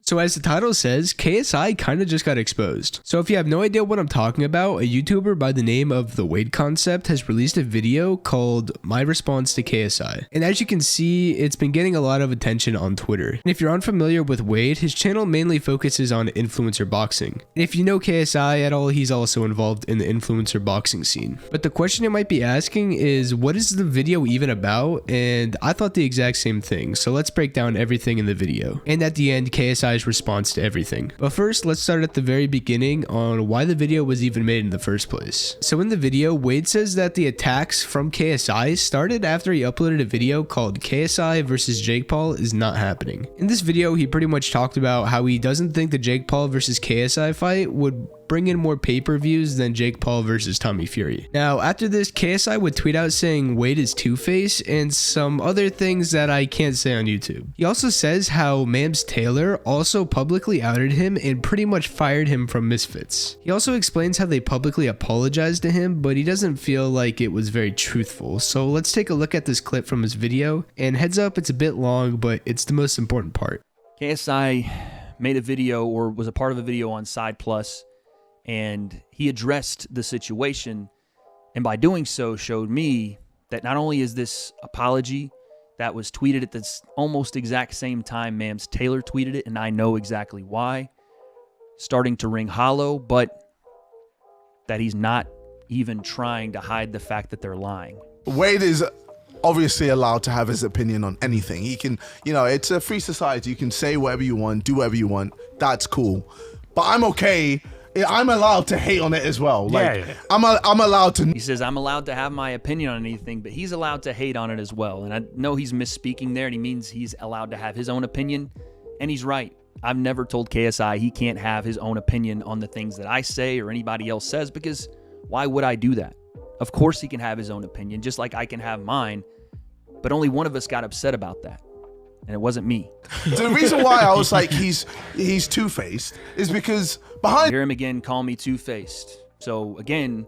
So as the title says, KSI kind of just got exposed. So if you have no idea what I'm talking about, a YouTuber by the name of The Wade Concept has released a video called My Response to KSI. And as you can see, it's been getting a lot of attention on Twitter. And if you're unfamiliar with Wade, his channel mainly focuses on influencer boxing. And if you know KSI at all, he's also involved in the influencer boxing scene. But the question you might be asking is, what is the video even about? And I thought the exact same thing. So let's break down everything in the video. And at the end, KSI's response to everything. But first, let's start at the very beginning on why the video was even made in the first place. So in the video, Wade says that the attacks from KSI started after he uploaded a video called KSI versus Jake Paul is not happening. In this video, he pretty much talked about how he doesn't think the Jake Paul versus KSI fight would bring in more pay-per-views than Jake Paul versus Tommy Fury. Now, after this, KSI would tweet out saying Wade is two-faced and some other things that I can't say on YouTube. He also says how Mams Taylor also publicly outed him and pretty much fired him from Misfits. He also explains how they publicly apologized to him, but he doesn't feel like it was very truthful. So let's take a look at this clip from his video, and heads up, it's a bit long, but it's the most important part. KSI made a video, or was a part of a video on Side Plus, and he addressed the situation, and by doing so showed me that not only is this apology that was tweeted at this almost exact same time Mams Taylor tweeted it, and I know exactly why, starting to ring hollow, but that he's not even trying to hide the fact that they're lying. Wade is obviously allowed to have his opinion on anything. He can, it's a free society. You can say whatever you want, do whatever you want. That's cool. But I'm okay. I'm allowed to hate on it as well. Like, yeah. I'm allowed to. He says, I'm allowed to have my opinion on anything, but he's allowed to hate on it as well. And I know he's misspeaking there, and he means he's allowed to have his own opinion. And he's right. I've never told KSI he can't have his own opinion on the things that I say or anybody else says, because why would I do that? Of course he can have his own opinion, just like I can have mine. But only one of us got upset about that. And it wasn't me. The reason why I was like, he's two-faced is because behind... Hear him again call me two-faced. So again,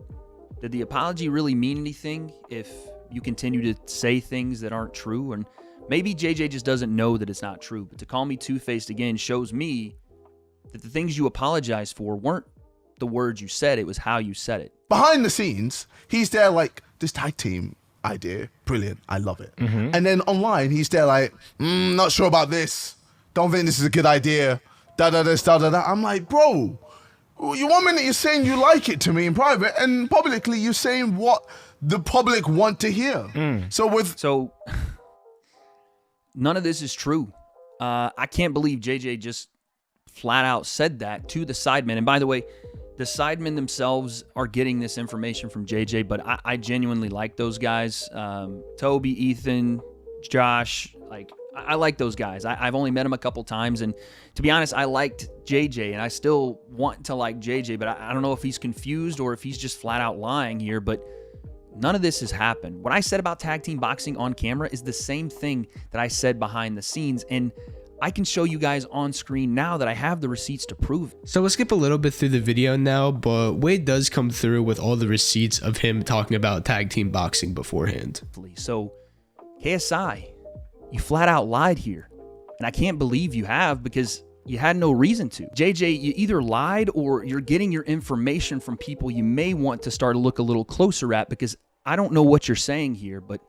did the apology really mean anything if you continue to say things that aren't true? And maybe JJ just doesn't know that it's not true. But to call me two-faced again shows me that the things you apologize for weren't the words you said. It was how you said it. Behind the scenes, he's there like, this tag team idea, brilliant, I love it. And then online, he's there like, not sure about this, don't think this is a good idea, da-da-da, da-da-da. I'm like, bro, you 1 minute you're saying you like it to me in private, and publicly you're saying what the public want to hear. So none of this is true. I can't believe JJ just flat out said that to the Sidemen. And by the way, the Sidemen themselves are getting this information from JJ, but I genuinely like those guys. Toby, Ethan, Josh, I like those guys. I've only met them a couple times, and to be honest, I liked JJ, and I still want to like JJ, but I don't know if he's confused or if he's just flat out lying here, but none of this has happened. What I said about tag team boxing on camera is the same thing that I said behind the scenes, and I can show you guys on screen now that I have the receipts to prove it. So we'll skip a little bit through the video now, but Wade does come through with all the receipts of him talking about tag team boxing beforehand. So KSI, you flat out lied here. And I can't believe you have, because you had no reason to. JJ, you either lied or you're getting your information from people you may want to start to look a little closer at, because I don't know what you're saying here, but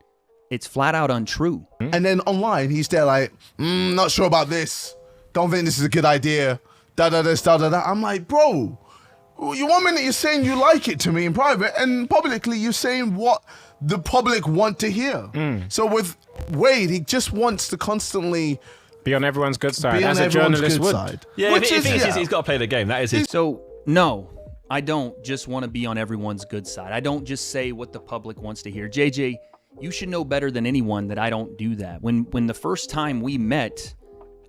it's flat out untrue. And then online, he's there like, not sure about this, don't think this is a good idea, da-da-da, da-da-da. I'm like, bro, you 1 minute you're saying you like it to me in private, and publicly you're saying what the public want to hear. So with Wade, he just wants to constantly be on everyone's good side, as a journalist would. Yeah, he's got to play the game. That is his. So, no, I don't just want to be on everyone's good side. I don't just say what the public wants to hear. JJ, you should know better than anyone that I don't do that. When the first time we met,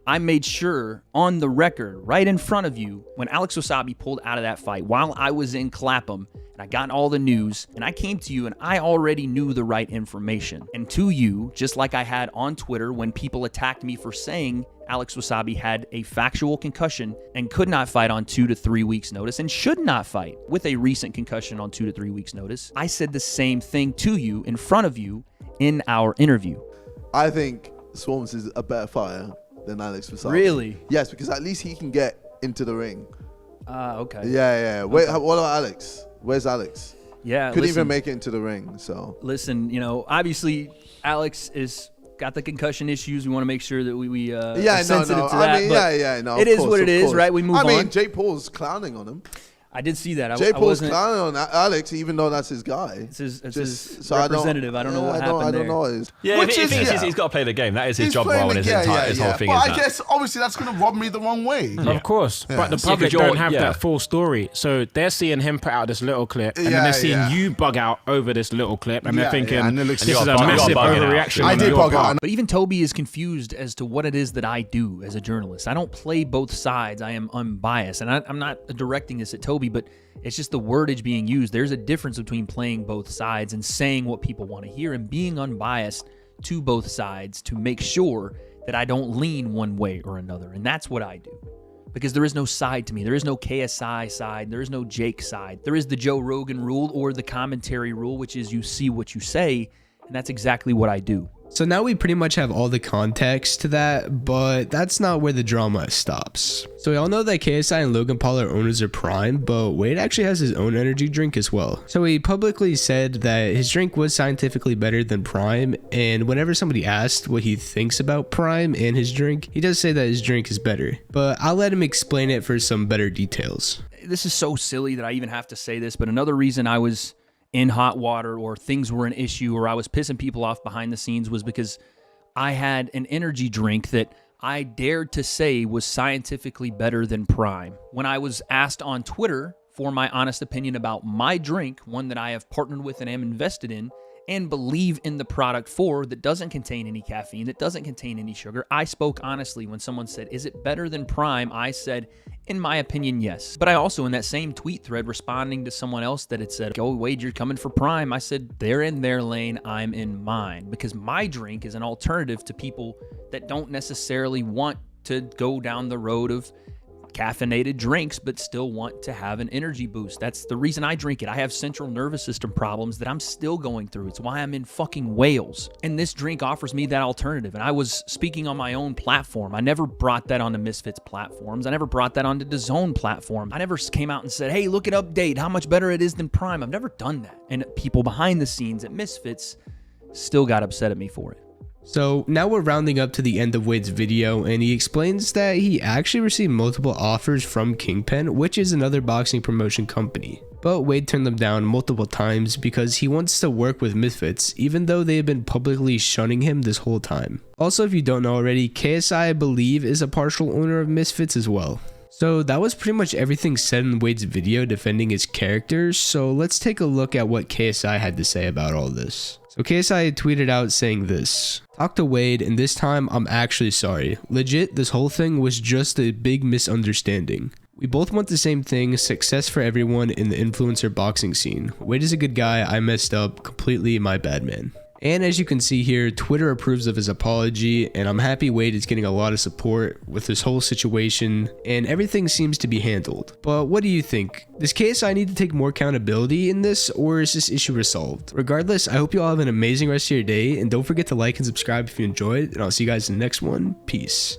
I made sure on the record, right in front of you, when Alex Wasabi pulled out of that fight while I was in Clapham, and I got all the news, and I came to you and I already knew the right information. And to you, just like I had on Twitter when people attacked me for saying Alex Wasabi had a factual concussion and could not fight on 2 to 3 weeks notice and should not fight with a recent concussion on 2 to 3 weeks notice, I said the same thing to you in front of you in our interview. I think Swarms is a better fighter than Alex Wasabi. Really? Yes, because at least he can get into the ring. Okay. Yeah. Wait, what about Alex? Where's Alex? Yeah. Couldn't even make it into the ring. So listen, obviously Alex is got the concussion issues. We want to make sure that we are sensitive to that. I mean, no. It is what it is, right? We move on. I mean, Jake Paul's clowning on him. I did see that. Jake Paul's clowning on Alex, even though that's his guy. It's his representative. I don't know what happened there. I don't know. Yeah, he's got to play the game. That is his job role, and his whole thing. But I guess obviously that's going to rub me the wrong way. Of course, but the public don't have that full story, so they're seeing him put out this little clip, and then they're seeing you bug out over this little clip, and they're thinking this is a massive overreaction. I did bug out. But even Toby is confused as to what it is that I do as a journalist. I don't play both sides. I am unbiased, and I'm not directing this at Toby, but it's just the wordage being used. There's a difference between playing both sides and saying what people want to hear and being unbiased to both sides to make sure that I don't lean one way or another. And that's what I do. Because there is no side to me. There is no KSI side. There is no Jake side. There is the Joe Rogan rule or the commentary rule, which is you see what you say. And that's exactly what I do. So now we pretty much have all the context to that, but that's not where the drama stops. So we all know that KSI and Logan Paul are owners of Prime, but Wade actually has his own energy drink as well. So he publicly said that his drink was scientifically better than Prime, and whenever somebody asked what he thinks about Prime and his drink, he does say that his drink is better. But I'll let him explain it for some better details. This is so silly that I even have to say this, but another reason I was in hot water or things were an issue or I was pissing people off behind the scenes was because I had an energy drink that I dared to say was scientifically better than Prime. When I was asked on Twitter for my honest opinion about my drink, one that I have partnered with and am invested in and believe in the product for, that doesn't contain any caffeine, that doesn't contain any sugar, I spoke honestly when someone said, is it better than Prime? I said, in my opinion, yes. But I also, in that same tweet thread, responding to someone else that had said, oh, Wade, you're coming for Prime. I said, they're in their lane, I'm in mine. Because my drink is an alternative to people that don't necessarily want to go down the road of caffeinated drinks, but still want to have an energy boost. That's the reason I drink it. I have central nervous system problems that I'm still going through. It's why I'm in fucking Wales. And this drink offers me that alternative. And I was speaking on my own platform. I never brought that onto Misfits platforms. I never brought that onto DAZN platform. I never came out and said, hey, look at Update, how much better it is than Prime. I've never done that. And people behind the scenes at Misfits still got upset at me for it. So now we're rounding up to the end of Wade's video, and he explains that he actually received multiple offers from Kingpen, which is another boxing promotion company. But Wade turned them down multiple times because he wants to work with Misfits, even though they have been publicly shunning him this whole time. Also, if you don't know already, KSI, I believe, is a partial owner of Misfits as well. So that was pretty much everything said in Wade's video defending his characters, so let's take a look at what KSI had to say about all this. So KSI had tweeted out saying this: talk to Wade, and this time I'm actually sorry. Legit, this whole thing was just a big misunderstanding. We both want the same thing, success for everyone in the influencer boxing scene. Wade is a good guy, I messed up, completely my bad, man. And as you can see here, Twitter approves of his apology, and I'm happy Wade is getting a lot of support with this whole situation, and everything seems to be handled. But what do you think? Does KSI need to take more accountability in this, or is this issue resolved? Regardless, I hope you all have an amazing rest of your day, and don't forget to like and subscribe if you enjoyed, and I'll see you guys in the next one. Peace.